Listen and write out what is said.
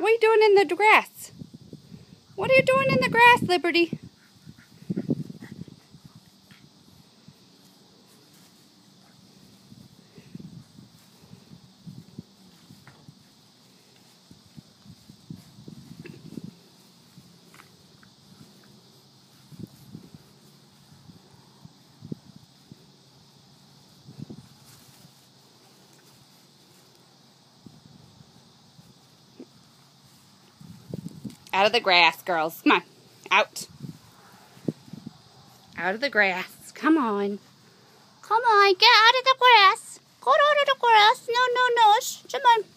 What are you doing in the grass? What are you doing in the grass, Liberty? Out of the grass, girls. Come on. Out. Out of the grass. Come on. Come on. Get out of the grass. Go out of the grass. No, no, no. Come on.